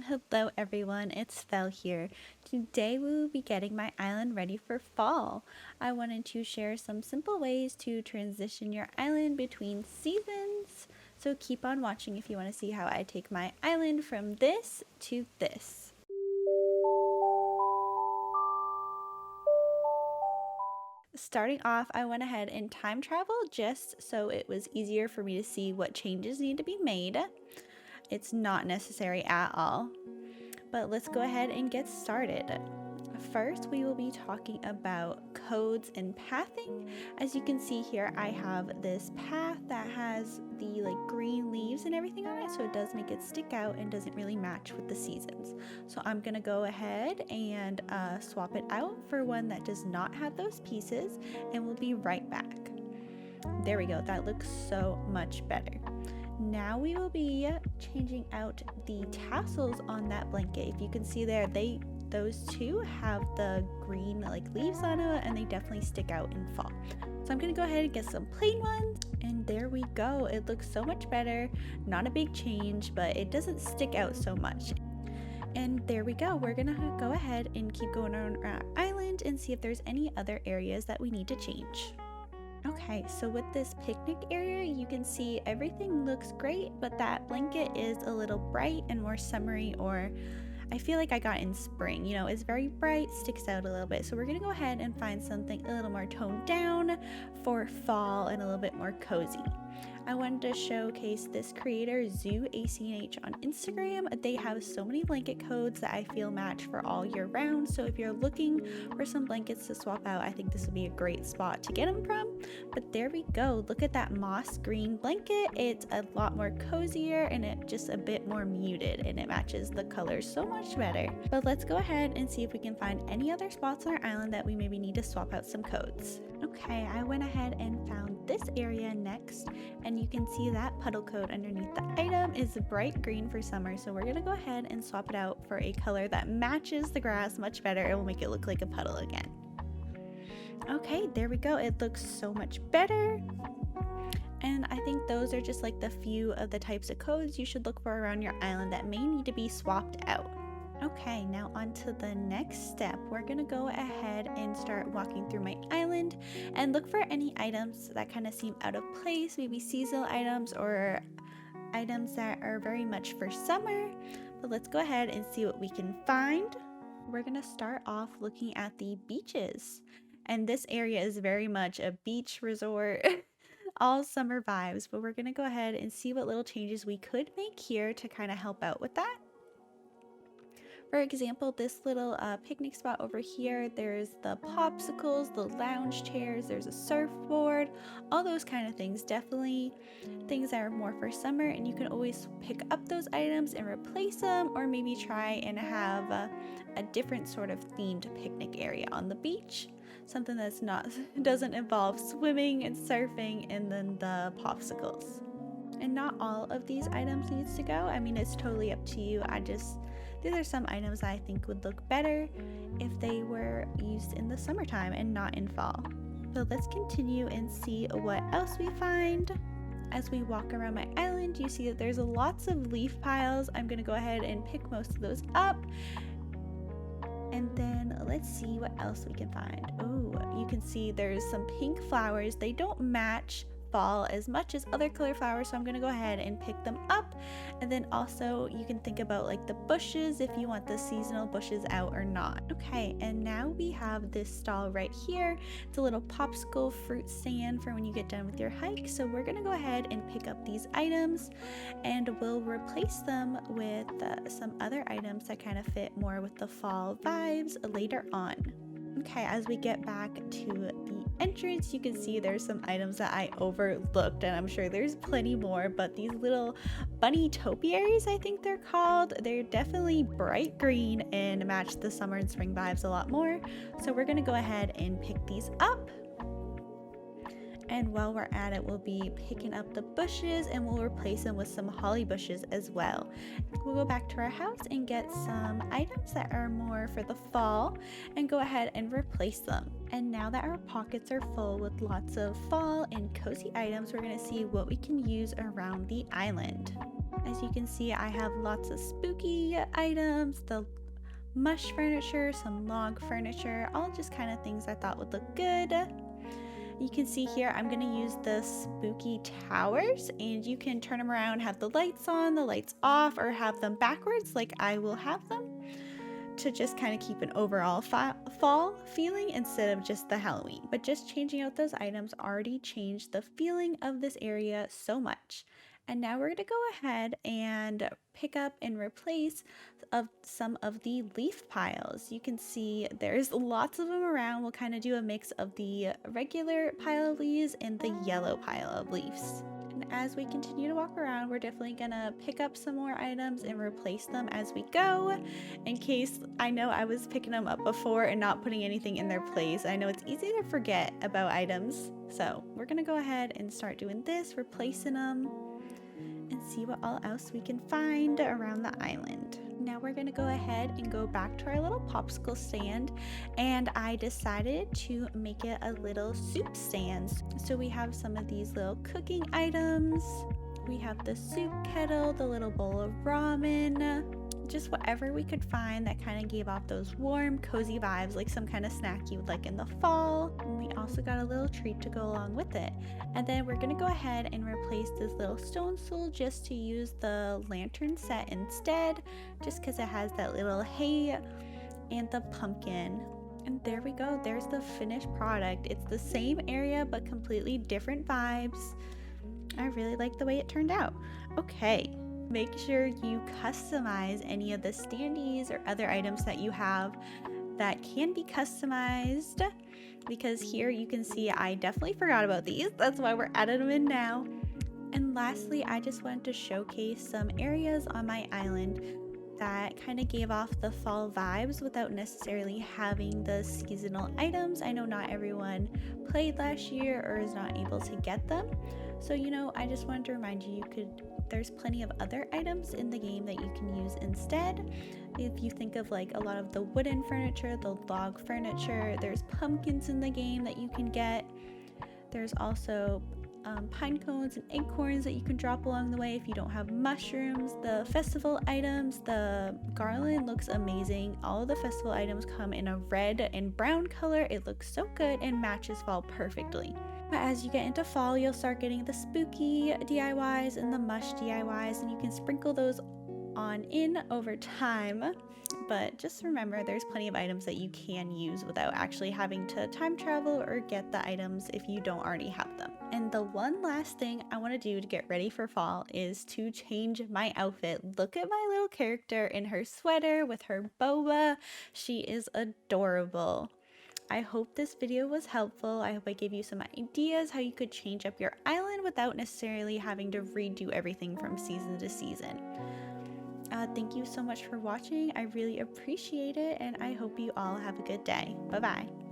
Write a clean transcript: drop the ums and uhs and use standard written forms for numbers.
Hello everyone, it's Fel here. Today we will be getting my island ready for fall. I wanted to share some simple ways to transition your island between seasons. So keep on watching if you want to see how I take my island from this to this. Starting off, I went ahead and time traveled just so it was easier for me to see what changes need to be made. It's not necessary at all. But let's go ahead and get started. First, we will be talking about codes and pathing. As you can see here, I have this path that has the green leaves and everything on it, so it does make it stick out and doesn't really match with the seasons. So I'm gonna go ahead and swap it out for one that does not have those pieces, and we'll be right back. There we go, that looks so much better. Now we will be changing out the tassels on that blanket. If you can see there, those two have the green leaves on it, and they definitely stick out in fall. So I'm gonna go ahead and get some plain ones, and there we go. It looks so much better. Not a big change, but it doesn't stick out so much. And there we go. We're gonna go ahead and keep going on our island and see if there's any other areas that we need to change. Okay, so with this picnic area, you can see everything looks great, but that blanket is a little bright and more summery, or I feel like I got in spring. You know, it's very bright, sticks out a little bit. So we're gonna go ahead and find something a little more toned down for fall and a little bit more cozy. I wanted to showcase this creator, Zoo ACNH, on Instagram. They have so many blanket codes that I feel match for all year round. So if you're looking for some blankets to swap out, I think this would be a great spot to get them from. But there we go. Look at that moss green blanket. It's a lot more cozier and it just a bit more muted, and it matches the colors so much better. But let's go ahead and see if we can find any other spots on our island that we maybe need to swap out some codes. Okay, I went ahead and found this area next, and you can see that puddle code underneath the item is bright green for summer, so we're gonna go ahead and swap it out for a color that matches the grass much better. It will make it look like a puddle again. Okay, there we go. It looks so much better. And I think those are just the few of the types of codes you should look for around your island that may need to be swapped out. Okay, now on to the next step. We're gonna go ahead and start walking through my island and look for any items that kind of seem out of place, maybe seasonal items or items that are very much for summer. But let's go ahead and see what we can find. We're gonna start off looking at the beaches. And this area is very much a beach resort. All summer vibes, but we're gonna go ahead and see what little changes we could make here to kind of help out with that. For example, this little picnic spot over here, there's the popsicles, the lounge chairs, there's a surfboard, all those kind of things. Definitely things that are more for summer, and you can always pick up those items and replace them, or maybe try and have a different sort of themed picnic area on the beach. Something that's doesn't involve swimming and surfing and then the popsicles. And not all of these items needs to go. I mean, it's totally up to you. These are some items I think would look better if they were used in the summertime and not in fall. But let's continue and see what else we find. As we walk around my island, you see that there's lots of leaf piles. I'm gonna go ahead and pick most of those up. And then let's see what else we can find. Oh, you can see there's some pink flowers. They don't match fall as much as other color flowers, so I'm gonna go ahead and pick them up. And then also you can think about the bushes, if you want the seasonal bushes out or not. Okay, and now we have this stall right here. It's a little popsicle fruit stand for when you get done with your hike. So we're gonna go ahead and pick up these items, and we'll replace them with some other items that kind of fit more with the fall vibes later on. Okay, as we get back to the entrance, you can see there's some items that I overlooked, and I'm sure there's plenty more, but these little bunny topiaries, I think they're called, they're definitely bright green and match the summer and spring vibes a lot more. So we're gonna go ahead and pick these up. And while we're at it, we'll be picking up the bushes and we'll replace them with some holly bushes as well. We'll go back to our house and get some items that are more for the fall and go ahead and replace them. And now that our pockets are full with lots of fall and cozy items, we're gonna see what we can use around the island. As you can see, I have lots of spooky items, the mush furniture, some log furniture, all just kind of things I thought would look good. You can see here I'm going to use the spooky towers, and you can turn them around, have the lights on, the lights off, or have them backwards like I will have them, to just kind of keep an overall fall feeling instead of just the Halloween. But just changing out those items already changed the feeling of this area so much. And now we're going to go ahead and pick up and replace some of the leaf piles. You can see there's lots of them around. We'll kind of do a mix of the regular pile of leaves and the yellow pile of leaves. And as we continue to walk around, we're definitely gonna pick up some more items and replace them as we go, in case I know I was picking them up before and not putting anything in their place. I know it's easy to forget about items, so we're gonna go ahead and start doing this, replacing them, and see what all else we can find around the island. Now we're gonna go ahead and go back to our little popsicle stand, and I decided to make it a little soup stand. So we have some of these little cooking items. We have the soup kettle, the little bowl of ramen, just whatever we could find that kind of gave off those warm, cozy vibes, like some kind of snack you would like in the fall. And we also got a little treat to go along with it. And then we're gonna go ahead and replace this little stone stool just to use the lantern set instead, just because it has that little hay and the pumpkin. And there we go, there's the finished product. It's the same area but completely different vibes. I really like the way it turned out. Okay, make sure you customize any of the standees or other items that you have that can be customized, because here you can see I definitely forgot about these. That's why we're adding them in now. And lastly, I just wanted to showcase some areas on my island that kind of gave off the fall vibes without necessarily having the seasonal items. I know not everyone played last year or is not able to get them. So, you know, I just wanted to remind you, there's plenty of other items in the game that you can use instead. If you think of like a lot of the wooden furniture, the log furniture, there's pumpkins in the game that you can get. There's also pine cones and acorns that you can drop along the way if you don't have mushrooms. The festival items, the garland looks amazing. All of the festival items come in a red and brown color. It looks so good and matches fall perfectly. But as you get into fall, you'll start getting the spooky DIYs and the mush DIYs, and you can sprinkle those on in over time. But just remember, there's plenty of items that you can use without actually having to time travel or get the items if you don't already have them. And the one last thing I want to do to get ready for fall is to change my outfit. Look at my little character in her sweater with her boba. She is adorable. I hope this video was helpful. I hope I gave you some ideas how you could change up your island without necessarily having to redo everything from season to season. Thank you so much for watching. I really appreciate it, and I hope you all have a good day. Bye-bye.